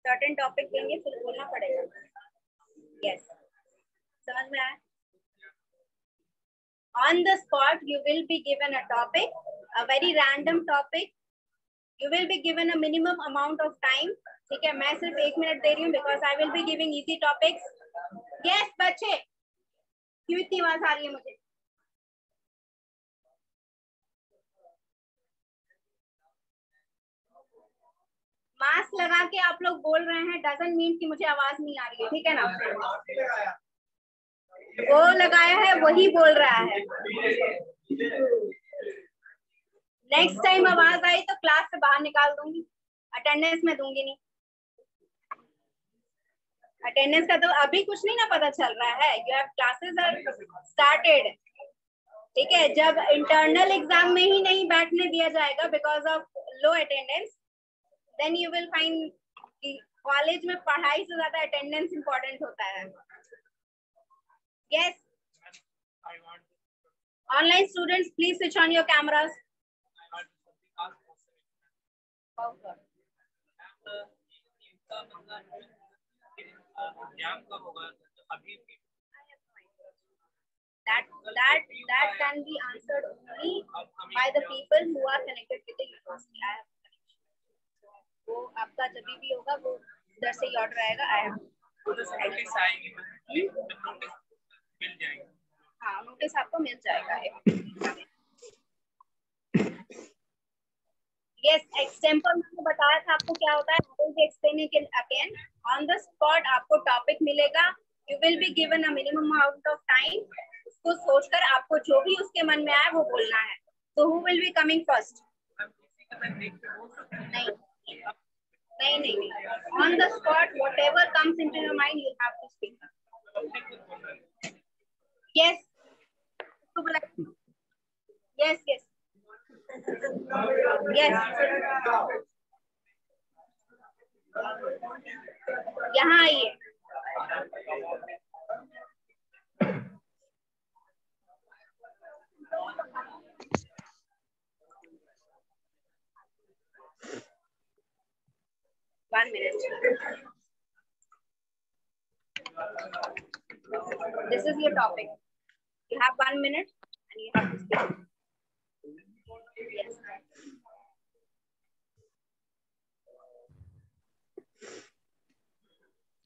Certain topic देंगे फिर बोलना पड़ेगा। यस, समझ में आया? On the spot, you will be given a topic, a very random topic. You will be given a minimum amount of time. ठीक है, मैं सिर्फ 1 मिनट दे रही हूँ because I will be giving easy topics. Yes, बच्चे, क्यों इतनी आवाज आ रही है मुझे? मास्क लगा के आप लोग बोल रहे हैं doesn't mean कि मुझे आवाज नहीं आ रही है, ठीक है ना? वो लगाया है वही बोल रहा है। नेक्स्ट टाइम आवाज आई तो क्लास से बाहर निकाल दूंगी, अटेंडेंस में दूंगी नहीं। अटेंडेंस का तो अभी कुछ नहीं ना पता चल रहा है। You have classes are started, ठीक है। जब इंटरनल एग्जाम में ही नहीं बैठने दिया जाएगा because of low attendance, then you will find कि कॉलेज में पढ़ाई से ज्यादा अटेंडेंस इंपॉर्टेंट होता है। Yes. Online students, please switch on your cameras. That can be answered only by the people who are connected with the university. I have connection. वो आपका जब भी होगा वो उधर से ही ऑर्डर आएगा। I have. नोटिस आएगी, मिल जाएगा। हाँ, नोटिस आपको मिल जाएगा। Yes, example मैंने बताया था आपको क्या होता है। I will be explaining it again. On the spot आपको टॉपिक मिलेगा। You will be given a minimum amount of time. उसको सोचकर आपको जो भी उसके मन में आए वो बोलना है। So who will be coming first? नहीं। On the spot, whatever comes into your mind, you have to speak. Yes. Yes. Yes. यहाँ आइए। One minute. This is your topic. You have 1 minute and you have to speak. Yes.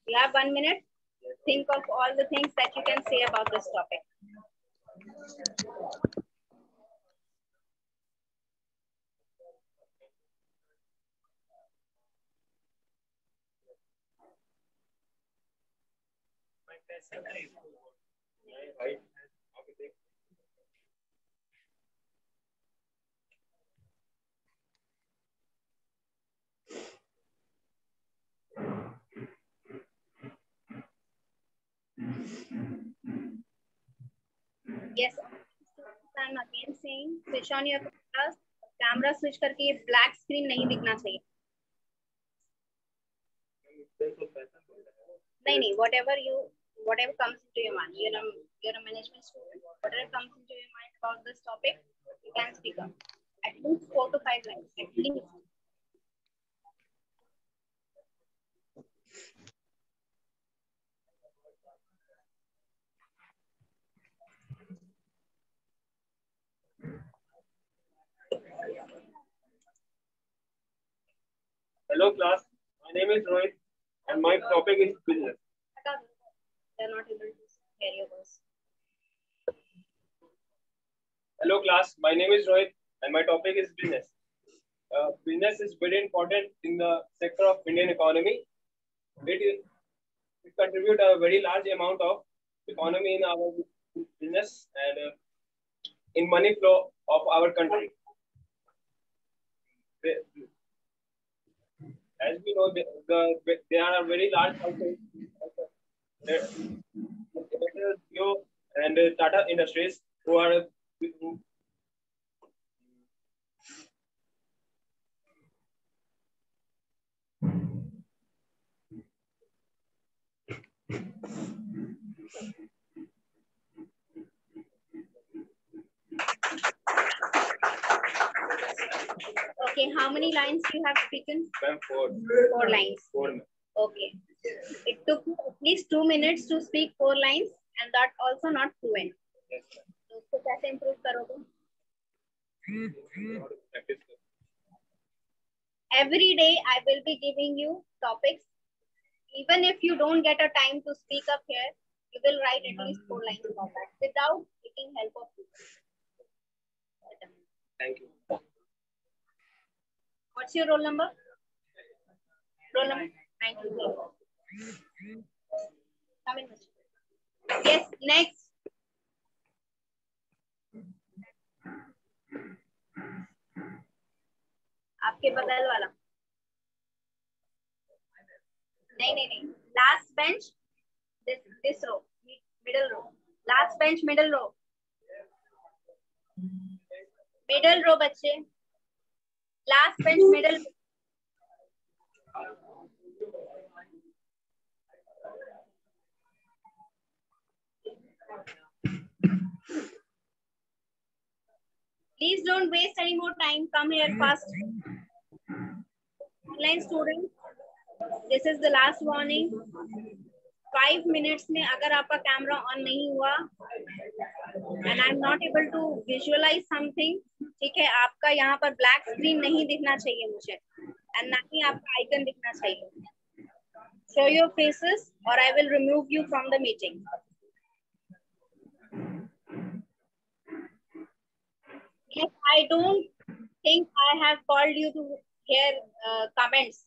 You have 1 minute. Think of all the things that you can say about this topic. Yes, I'm again saying switch on your cameras. Camera switch करके ये black screen नहीं दिखना चाहिए। नहीं, whatever comes into your mind. You're a management student. Whatever comes into your mind about this topic, you can speak up. At least 4 to 5 lines. At least. Hello class, my name is Rohit and my topic is business. They are not able to hear your voice. Hello class, my name is Rohit and my topic is business. Business is very important in the sector of Indian economy. It contributes a very large amount of economy in our business and in money flow of our country. As we know, there are very large houses, Jio and Tata Industries, who are Okay, how many lines do you have spoken? 4 4 lines. 4. Okay. It took me at least 2 minutes to speak 4 lines and that also not fluent. तो उसको कैसे improve करोगे? Every day I will be giving you topics. Even if you don't get a time to speak up here, you will write at least 4 lines about that without taking help of people. Thank you. What's your roll number? Roll number 92. Come in. Yes, next. आपके बगल वाला नहीं last bench this row middle row last bench middle row बच्चे last bench middle please don't waste any more time. Come here fast. Online students, this is the last warning. 5 minutes में अगर आपका camera on नहीं हुआ and I'm not able to visualize something, ठीक है, आपका यहाँ पर ब्लैक स्क्रीन नहीं दिखना चाहिए मुझे and ना ही आपका आइकन दिखना चाहिए. Show your faces or I will remove you from the meeting. Yes, I don't think I have called you to hear comments.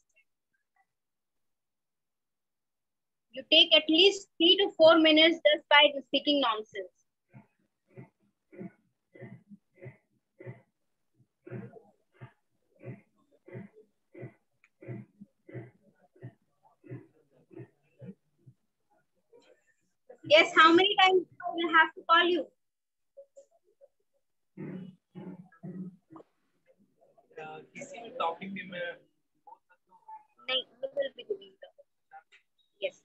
You take at least 3 to 4 minutes just by speaking nonsense. Yes, how many times I will have to call you? किसी भी topic पे मैं नहीं, you will be doing so. Yes.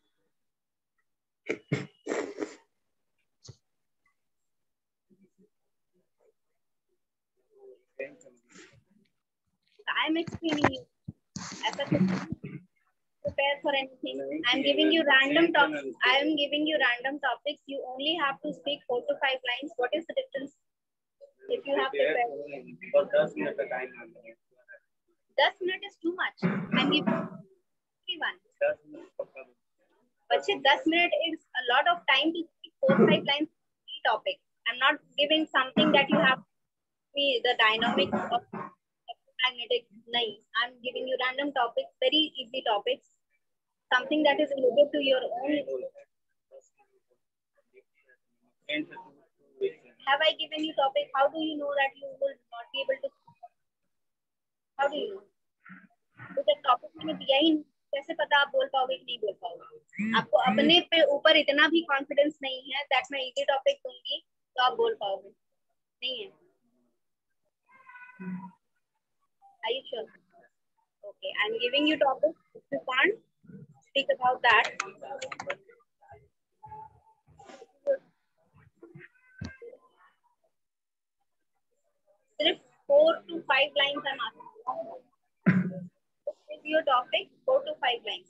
I am explaining you. ऐसा prepare for anything. I am giving you random topics. I am giving you random topics. You only have to speak 4 to 5 lines. What is the difference? If you have prepared. for 10 minutes का time है 10 minutes is too much. I'm giving everyone. 10 minute पक्का But 10 minutes is a lot of time to speak 4-5 lines topic. I'm not giving something that you have me the dynamics of magnetic. No, I'm giving you random topics, very easy topics, something that is related to your own. Have I given you topic? How do you know that you will not be able to? How do you know? तो topic मैंने दिया ही कैसे पता आप बोल पाओगे कि नहीं बोल पाओगे? आपको अपने पे ऊपर इतना भी कॉन्फिडेंस नहीं है दैट मैं इजी टॉपिक दूंगी तो आप बोल पाओगे नहीं है. Are you sure? Okay, I'm giving you topic. If you can't speak about that. सिर्फ 4 to 5 lines I'm asking. Is your topic 4 to 5 lines?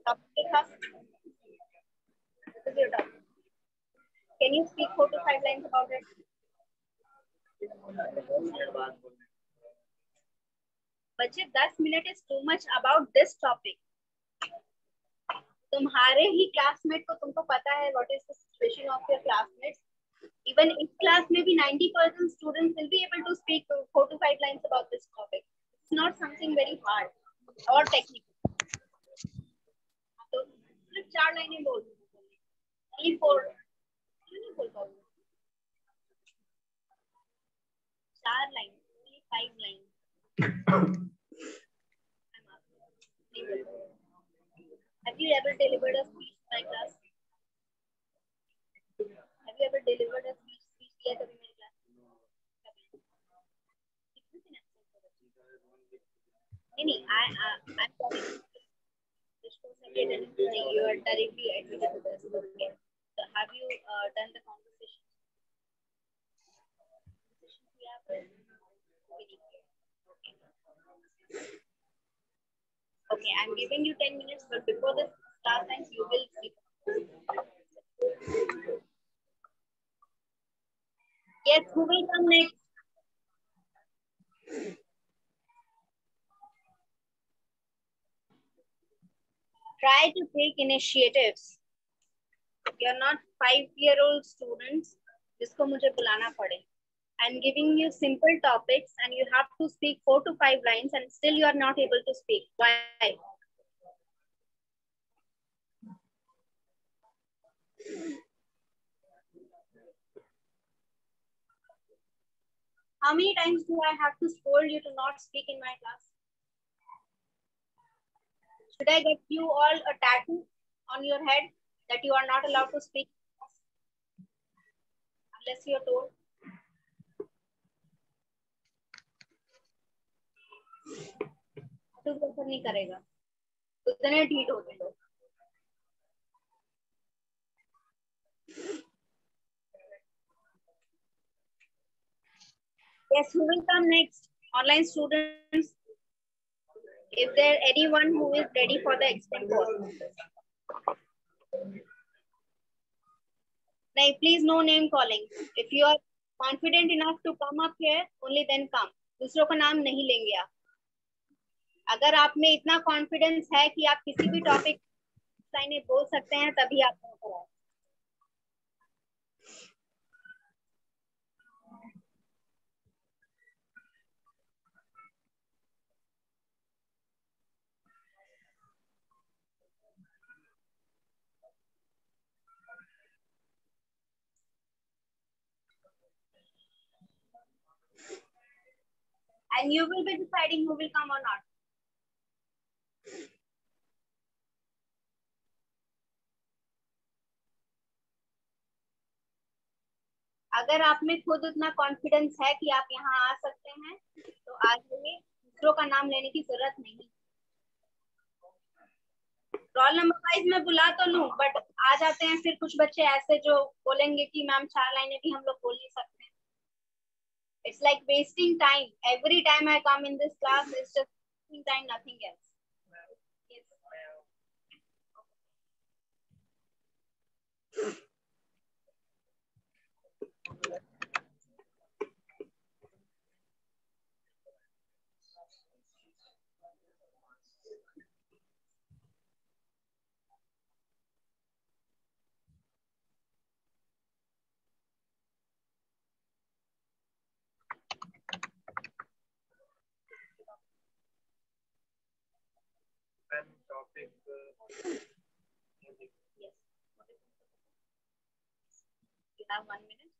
Topic this is your topic. Can you speak 4 to 5 lines about it? बच्चे 10 minute is too much about this topic. तुम्हारे ही classmate को तुमको पता है what is the situation of your classmates. Even in class maybe 90% students will be able to speak 4 to 5 lines about this topic. It's not something very hard or technical. तो सिर्फ 4 लाइनें बोल only 4 नहीं बोल पाओगे 4 line only 5 line Have you ever delivered a speech in my class? Have you ever delivered a speech दिया कभी मेरी क्लास नहीं I'm talking you are directly admitted to this. Okay. So have you done the conversation? Okay, I'm giving you 10 minutes, but before the class ends, you will speak. Yes, who will come next? Try to take initiatives. You're not 5-year-old students जिसको मुझे बुलाना पड़े. I'm giving you simple topics and you have to speak 4 to 5 lines and still you are not able to speak. Why? How many times do I have to scold you to not speak in my class? Should I get you all a tattoo on your head that you are not allowed to speak unless you are told? तो असर नहीं करेगा. उतने ढीठ होते लोग. Yes, who will come next? Online students. Is there anyone who is ready for the extempore? No, please no name calling. If you are confident enough to come up here, only then come. दूसरों का नाम नहीं लेंगे आप. अगर आप में इतना कॉन्फिडेंस है कि आप किसी भी टॉपिक लाइनें बोल सकते हैं तभी आप कराएं. And you will be deciding who will come or not. अगर आप में खुद उतना कॉन्फिडेंस है कि आप यहाँ आ सकते हैं तो आ जाइए. दूसरों का नाम लेने की जरूरत नहीं. रोल नंबर वाइज में बुला तो लूं बट आ जाते हैं फिर कुछ बच्चे ऐसे जो बोलेंगे कि मैम 4 लाइनें भी हम लोग बोल नहीं सकते. It's like wasting time. Every time I come in this class, it's just wasting time, nothing else. Yes. Topic. Yes. You have 1 minute.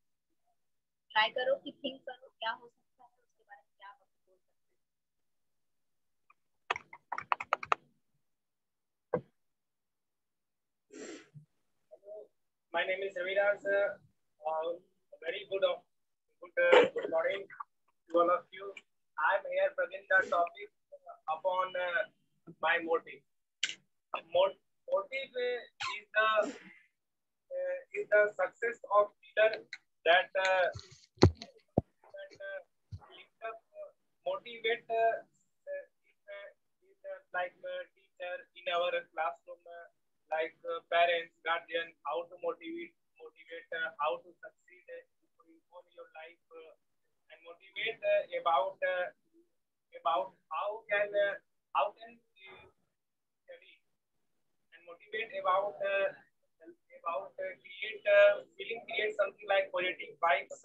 Try करो कि think करो क्या हो सकता है उसके बारे में क्या आप बोल सकते हैं. My name is Raviraj. Very good morning to all of you. I'm here present the topic upon my motive. Motive is the success of leader that motivate is like teacher in our classroom, like parents, guardian, how to motivate, how to succeed on your life, and motivate about how can you study, and motivate about create feeling, create something like positive vibes.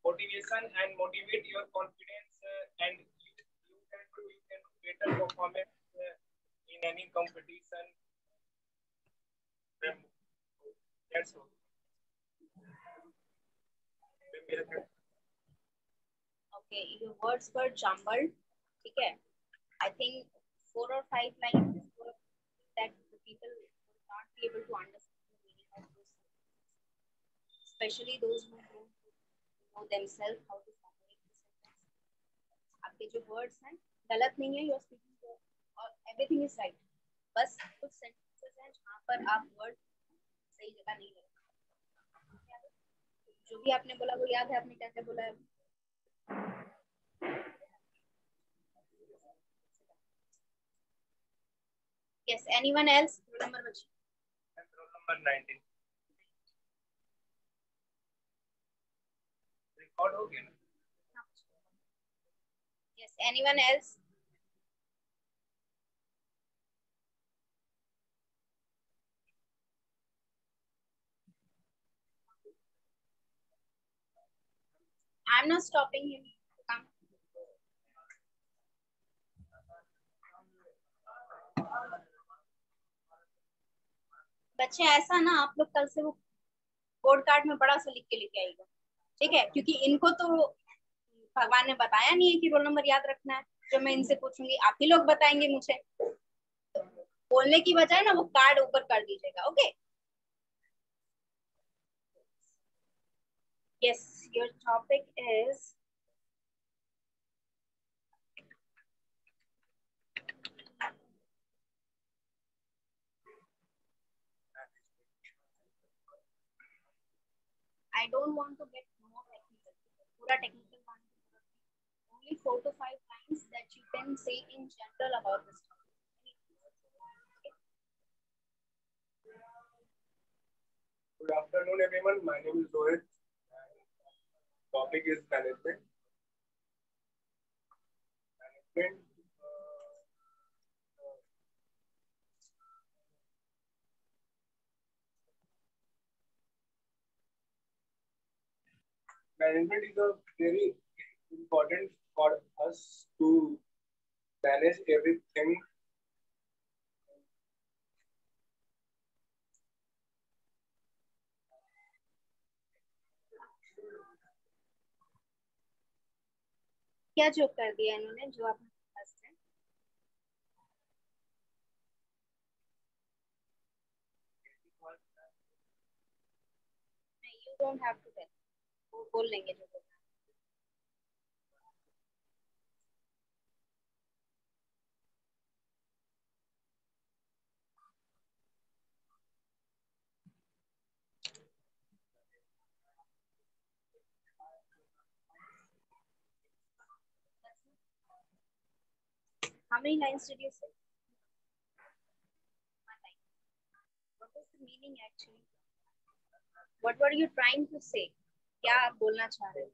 Motivation and motivate your confidence, and you can do better performance in any competition. That's all. Okay, your words were jumbled. Okay, I think 4 or 5 lines that the people will not be able to understand the meaning of those, especially those who don't know themselves how to formulate the sentence. आपके जो words हैं गलत नहीं है, you are speaking और everything is right. बस कुछ sentences हैं जहाँ पर आप word सही जगह नहीं लगा. जो भी आपने बोला वो याद है आपने क्या क्या बोला है? Yes, anyone else? Roll number बच्चे. Roll number 19. Record हो गया ना? Yes, anyone else? I'm not stopping him. Come. बच्चे ऐसा ना आप लोग कल से वो बोर्ड कार्ड में बड़ा सा लिख के लेके आएगा, ठीक है? क्योंकि इनको तो भगवान ने बताया नहीं है कि रोल नंबर याद रखना है. जब मैं इनसे पूछूंगी आप ही लोग बताएंगे मुझे, तो बोलने की बजाय ना वो कार्ड ऊपर कर दीजिएगा. Okay? Yes, your topic is I don't want to get more technical. पूरा technical one. Only 4 to 5 lines that you can say in general about this topic. Good afternoon, everyone. My name is Rohit. Topic is management. Management. Management is a very important for us to manage everything. क्या joke कर दिया इन्होंने जो आप first है? You don't have to tell. वो बोल लेंगे जो बोलना. How many lines did you say? One line. What is the meaning actually? What were you trying to say? क्या आप बोलना चाह रहे हो?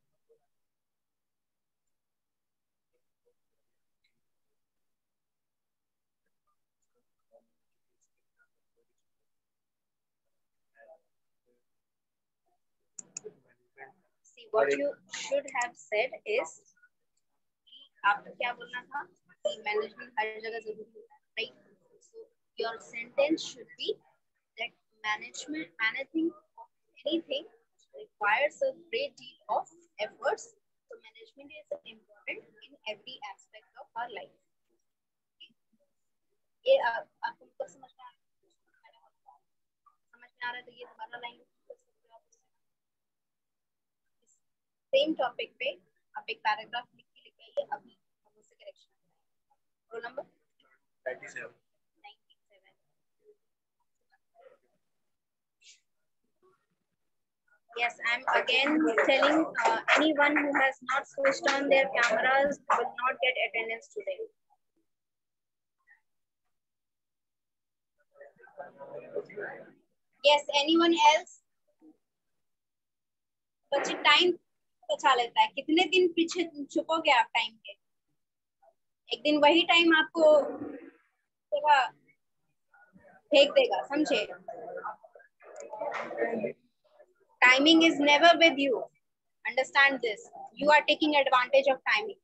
See, what you should have said is आपको क्या बोलना था कि मैनेजमेंट हर जगह जरूरी होता है, right? So your sentence should be that managing of anything requires a great deal of efforts. So management is important in every aspect of our life. ये आपको मतलब समझ में आ रहा है तो ये दोबारा लाइन सेम टॉपिक पे आप एक पैराग्राफ लिख के लेके आइए. अभी हम उससे करेक्शन करेंगे. Roll number 97. Yes, I'm again telling anyone who has not switched on their cameras will not get attendance today. Yes, anyone else? बच्चे टाइम बचा लेता है. कितने दिन पीछे छुपोगे आप टाइम के? एक दिन वही टाइम आपको फेंक देगा, समझे? Timing is never with you. Understand this. You are taking advantage of timing.